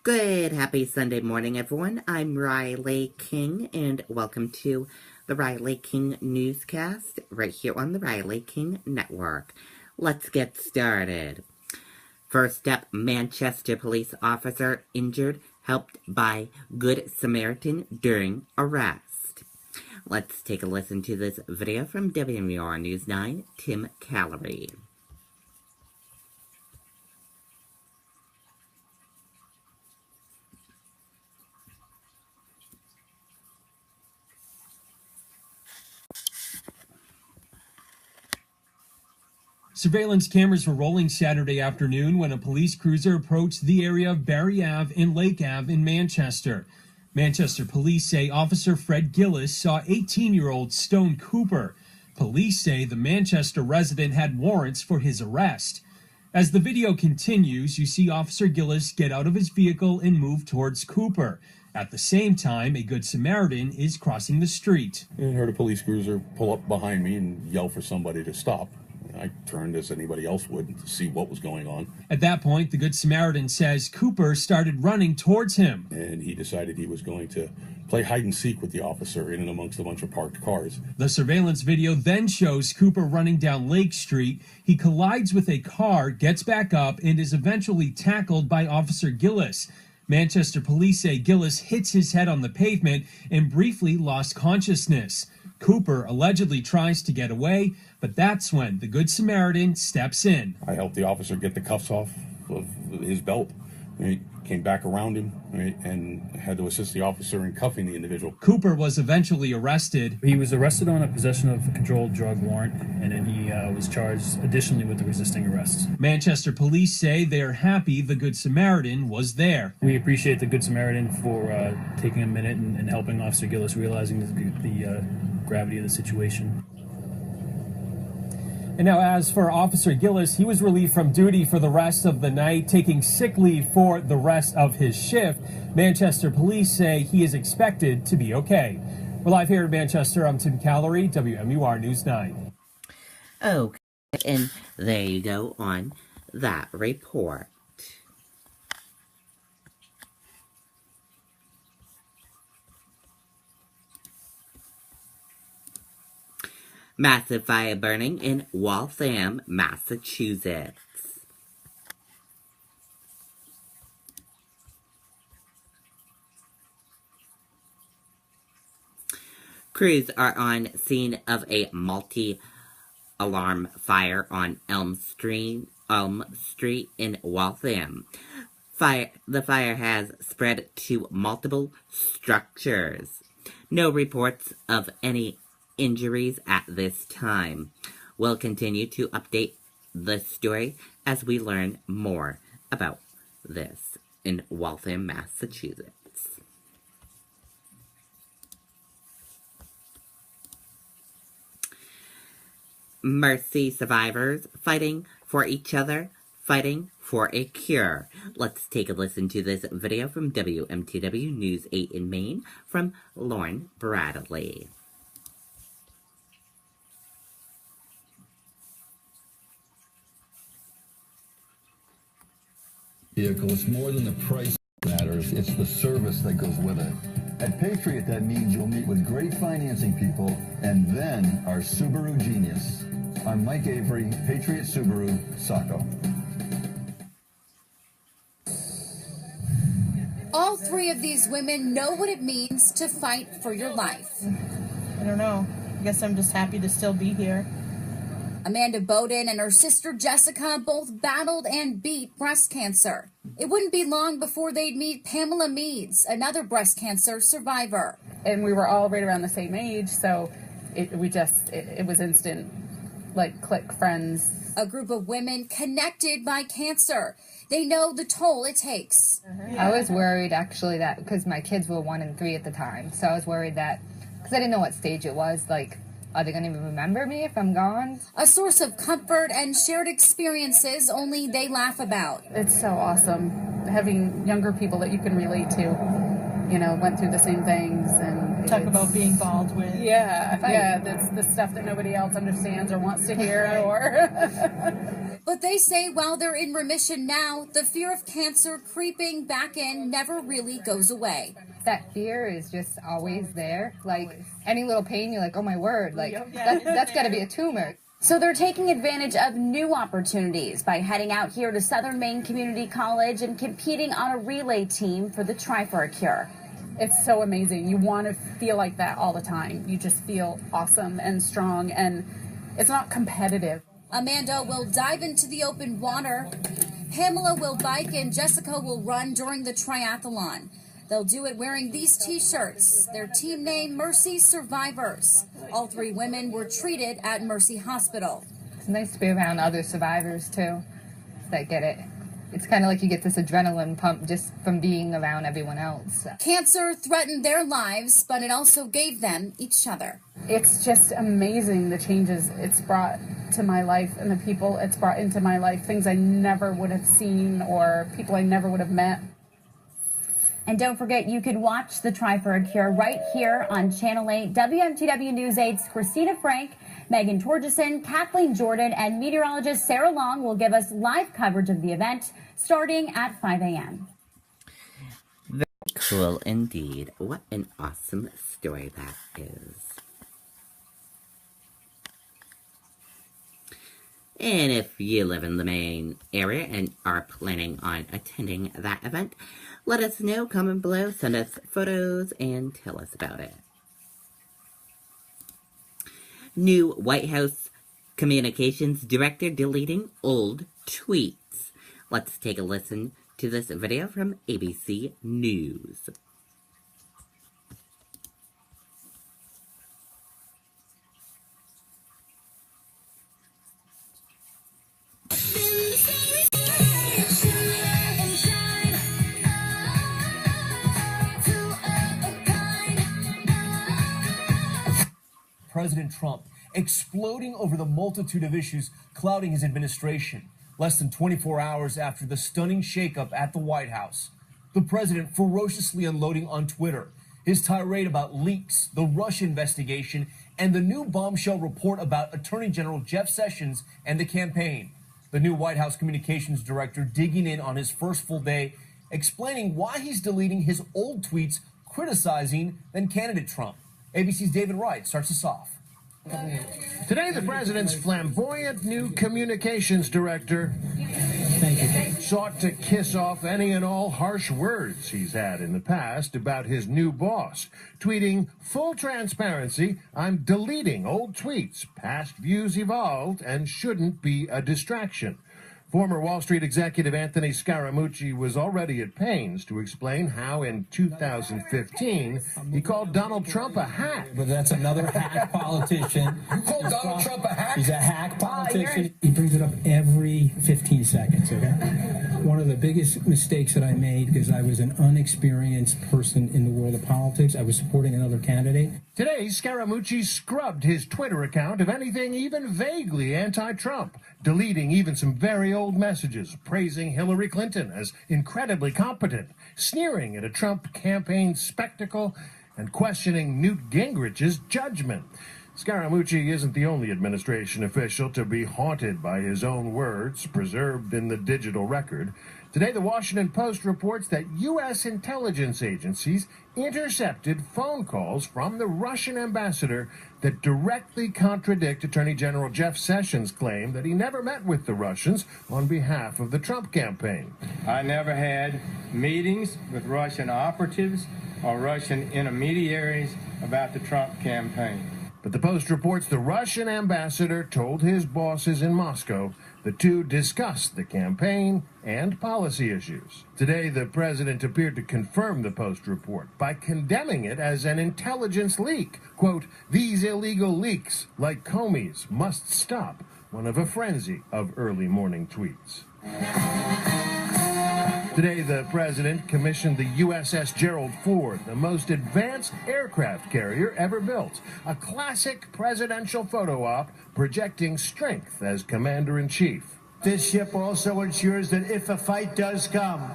Good, happy Sunday morning, everyone. I'm Riley King, and welcome to the Riley King Newscast right here on the Riley King Network. Let's get started. First up, Manchester police officer injured, helped by Good Samaritan during arrest. Let's take a listen to this video from WMUR News 9, Tim Callery. Surveillance cameras were rolling Saturday afternoon when a police cruiser approached the area of Barry Ave and Lake Ave in Manchester. Manchester police say Officer Fred Gillis saw 18-year-old Stone Cooper. Police say the Manchester resident had warrants for his arrest. As the video continues, you see Officer Gillis get out of his vehicle and move towards Cooper. At the same time, a Good Samaritan is crossing the street. I heard a police cruiser pull up behind me and yell for somebody to stop. I turned as anybody else would to see what was going on. At that point, the Good Samaritan says Cooper started running towards him. And he decided he was going to play hide and seek with the officer in and amongst a bunch of parked cars. The surveillance video then shows Cooper running down Lake Street. He collides with a car, gets back up, and is eventually tackled by Officer Gillis. Manchester police say Gillis hits his head on the pavement and briefly lost consciousness. Cooper allegedly tries to get away, but that's when the Good Samaritan steps in. I helped the officer get the cuffs off of his belt. Right? Came back around him, right, and had to assist the officer in cuffing the individual. Cooper was eventually arrested. He was arrested on a possession of a controlled drug warrant, and then he was charged additionally with the resisting arrest. Manchester police say they are happy the Good Samaritan was there. We appreciate the Good Samaritan for taking a minute and helping Officer Gillis realizing the gravity of the situation. And now, as for Officer Gillis, he was relieved from duty for the rest of the night, taking sick leave for the rest of his shift. Manchester police say he is expected to be okay. We're live here in Manchester. I'm Tim Callery, WMUR News 9. Okay, and there you go on that report. Massive fire burning in Waltham, Massachusetts. Crews are on scene of a multi-alarm fire on Elm Street in Waltham. The fire has spread to multiple structures. No reports of any injuries at this time. We'll continue to update the story as we learn more about this in Waltham, Massachusetts. Mercy survivors fighting for each other, fighting for a cure. Let's take a listen to this video from WMTW News 8 in Maine from Lauren Bradley. Vehicle. It's more than the price that matters, it's the service that goes with it. At Patriot, that means you'll meet with great financing people and then our Subaru genius. I'm Mike Avery, Patriot Subaru, Saco. All three of these women know what it means to fight for your life. I don't know. I guess I'm just happy to still be here. Amanda Bowden and her sister Jessica both battled and beat breast cancer. It wouldn't be long before they'd meet Pamela Meads, another breast cancer survivor. And we were all right around the same age, so it was instant, like, click friends. A group of women connected by cancer. They know the toll it takes. I was worried, actually, that because my kids were 1 and 3 at the time, so I was worried that, because I didn't know what stage it was, like, are they going to even remember me if I'm gone? A source of comfort and shared experiences only they laugh about. It's so awesome having younger people that you can relate to, you know, went through the same things, and Talk about being bald with. Yeah, that's the stuff that nobody else understands or wants to hear. Or But they say while they're in remission now, the fear of cancer creeping back in never really goes away. That fear is just always there. Like any little pain, you're like, oh my word, like that's got to be a tumor. So they're taking advantage of new opportunities by heading out here to Southern Maine Community College and competing on a relay team for the Try for a Cure. it's so amazing. You want to feel like that all the time. You just feel awesome and strong, and it's not competitive. Amanda will dive into the open water. Pamela will bike and Jessica will run during the triathlon. They'll do it wearing these t-shirts. Their team name, Mercy Survivors. All three women were treated at Mercy Hospital. It's nice to be around other survivors too that get it. It's kind of like you get this adrenaline pump just from being around everyone else. Cancer threatened their lives, but it also gave them each other. It's just amazing the changes it's brought to my life and the people it's brought into my life, things I never would have seen or people I never would have met. And don't forget, you can watch the Try for a Cure right here on Channel 8. WMTW News 8's Christina Frank, Megan Torgeson, Kathleen Jordan, and meteorologist Sarah Long will give us live coverage of the event starting at 5 a.m. Very cool indeed. What an awesome story that is. And if you live in the Maine area and are planning on attending that event, let us know. Comment below, send us photos, and tell us about it. New White House Communications Director deleting old tweets. Let's take a listen to this video from ABC News. President Trump exploding over the multitude of issues clouding his administration. Less than 24 hours after the stunning shakeup at the White House, the president ferociously unloading on Twitter his tirade about leaks, the Russia investigation, and the new bombshell report about Attorney General Jeff Sessions and the campaign. The new White House communications director digging in on his first full day, explaining why he's deleting his old tweets criticizing then candidate Trump. ABC's David Wright starts us off. Today, the president's flamboyant new communications director sought to kiss off any and all harsh words he's had in the past about his new boss, tweeting, "Full transparency, I'm deleting old tweets. Past views evolved and shouldn't be a distraction." Former Wall Street executive Anthony Scaramucci was already at pains to explain how in 2015 he called Donald Trump a hack. But that's another hack politician. You called Donald Trump a hack? He's a hack politician. He brings it up every 15 seconds, okay? One of the biggest mistakes that I made, because I was an unexperienced person in the world of politics, I was supporting another candidate. Today, Scaramucci scrubbed his Twitter account of anything even vaguely anti-Trump, deleting even some very old messages, praising Hillary Clinton as incredibly competent, sneering at a Trump campaign spectacle, and questioning Newt Gingrich's judgment. Scaramucci isn't the only administration official to be haunted by his own words preserved in the digital record. Today, the Washington Post reports that U.S. intelligence agencies intercepted phone calls from the Russian ambassador that directly contradict Attorney General Jeff Sessions' claim that he never met with the Russians on behalf of the Trump campaign. I never had meetings with Russian operatives or Russian intermediaries about the Trump campaign. But the Post reports the Russian ambassador told his bosses in Moscow the two discussed the campaign and policy issues. Today, the president appeared to confirm the Post report by condemning it as an intelligence leak. Quote, "These illegal leaks, like Comey's, must stop," one of a frenzy of early morning tweets. Today, the president commissioned the USS Gerald Ford, the most advanced aircraft carrier ever built. A classic presidential photo op projecting strength as commander-in-chief. This ship also ensures that if a fight does come,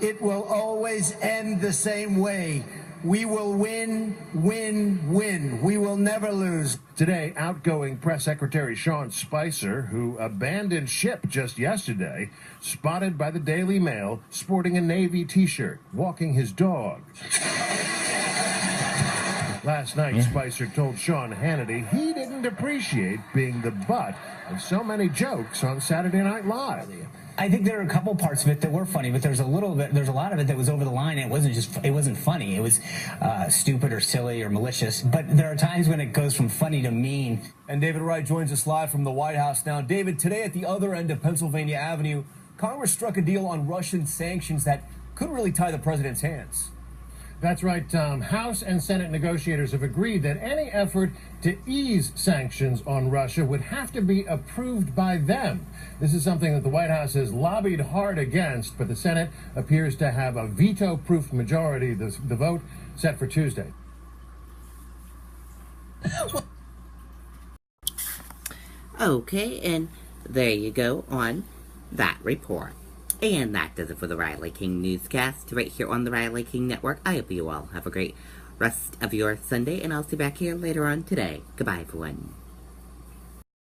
it will always end the same way, We will win, win, win. We will never lose. Today, outgoing Press Secretary Sean Spicer, who abandoned ship just yesterday, spotted by the Daily Mail sporting a Navy t-shirt, walking his dog. Last night, Spicer told Sean Hannity he didn't appreciate being the butt of so many jokes on Saturday Night Live. I think there are a couple parts of it that were funny, but there's a lot of it that was over the line. And it wasn't funny. It was stupid or silly or malicious. But there are times when it goes from funny to mean. And David Wright joins us live from the White House now. David, today at the other end of Pennsylvania Avenue, Congress struck a deal on Russian sanctions that could really tie the president's hands. That's right, Tom. House and Senate negotiators have agreed that any effort to ease sanctions on Russia would have to be approved by them. This is something that the White House has lobbied hard against, but the Senate appears to have a veto-proof majority. The vote set for Tuesday. Okay, and there you go on that report. And that does it for the Riley King Newscast right here on the Riley King Network. I hope you all have a great rest of your Sunday, and I'll see you back here later on today. Goodbye, everyone.